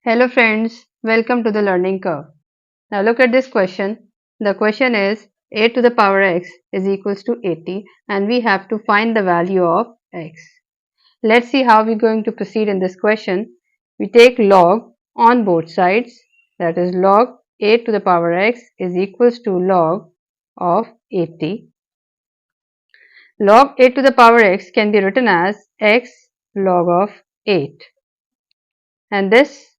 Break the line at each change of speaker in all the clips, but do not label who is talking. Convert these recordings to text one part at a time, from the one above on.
Hello friends, welcome to the learning curve. Now look at this question. The question is 8 to the power x is equals to 80 and we have to find the value of x. Let's see how we're going to proceed in this question. We take log on both sides, that is log 8 to the power x is equals to log of 80. Log 8 to the power x can be written as x log of 8, and this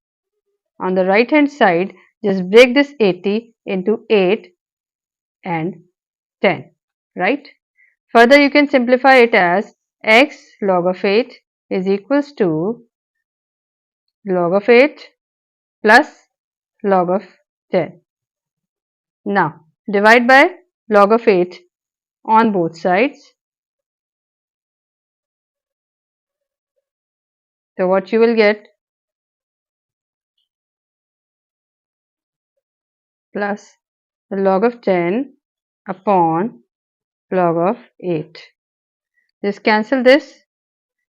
on the right hand side, just break this 80 into 8 and 10, right? Further, you can simplify it as x log of 8 is equals to log of 8 plus log of 10. Now, divide by log of 8 on both sides. So, what you will get plus the log of 10 upon log of 8. Just cancel this,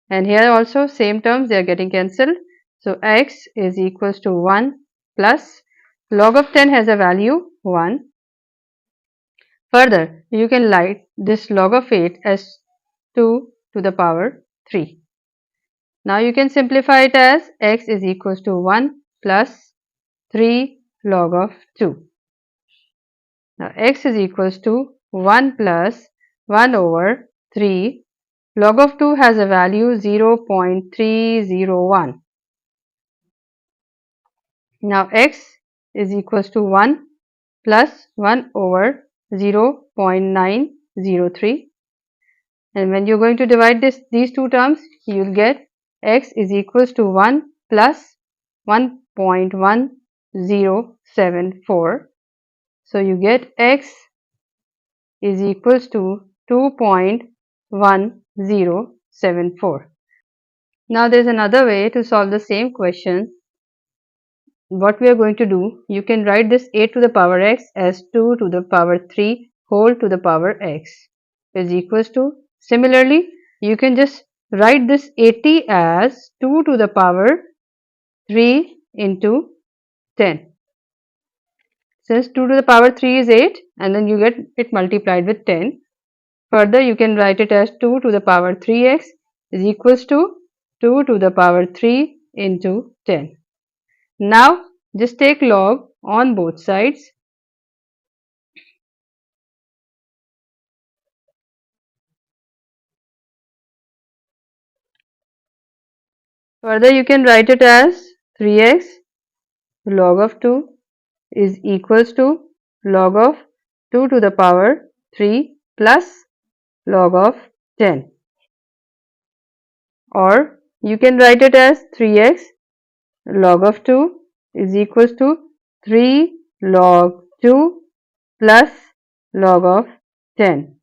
and here also same terms they are getting cancelled. So x is equals to 1 plus log of 10 has a value 1. Further, you can write this log of 8 as 2 to the power 3. Now you can simplify it as x is equals to 1 plus 3 log of 2. Now x is equals to 1 plus 1 over 3. Log of 2 has a value 0.301. Now x is equals to 1 plus 1 over 0.903, and when you're going to divide these two terms, you will get x is equals to 1 plus 1.1074. So you get x is equals to 2.1074. Now there is another way to solve the same question. What we are going to do, you can write this 8 to the power x as 2 to the power 3 whole to the power x is equals to, similarly you can just write this 80 as 2 to the power 3 into 10. Since 2 to the power 3 is 8, and then you get it multiplied with 10. Further, you can write it as 2 to the power 3x is equals to 2 to the power 3 into 10. Now, just take log on both sides. Further, you can write it as 3x log of 2 is equals to log of 2 to the power 3 plus log of 10. Or you can write it as 3x log of 2 is equals to 3 log 2 plus log of 10.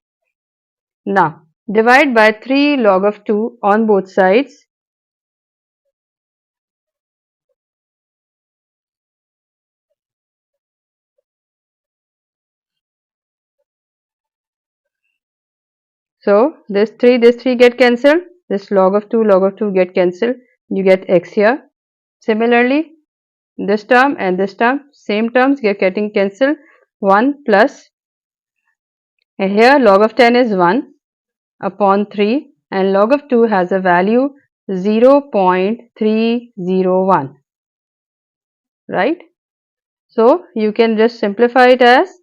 Now, divide by 3 log of 2 on both sides. So, this 3 get cancelled. This log of 2 get cancelled. You get x here. Similarly, this term and this term, same terms getting cancelled. 1 plus, and here log of 10 is 1 upon 3, and log of 2 has a value 0.301, right? So you can just simplify it as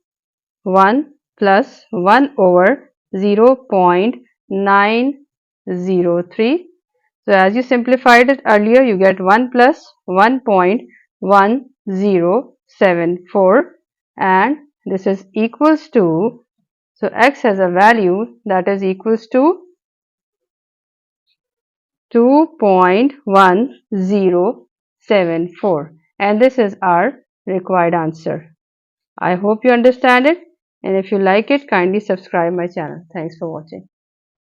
1 plus 1 over 0.903. So as you simplified it earlier, you get 1 plus 1.1074, and this is equals to, so x has a value that is equals to 2.1074, and this is our required answer. I hope you understand it, and if you like it, kindly subscribe my channel. Thanks for watching.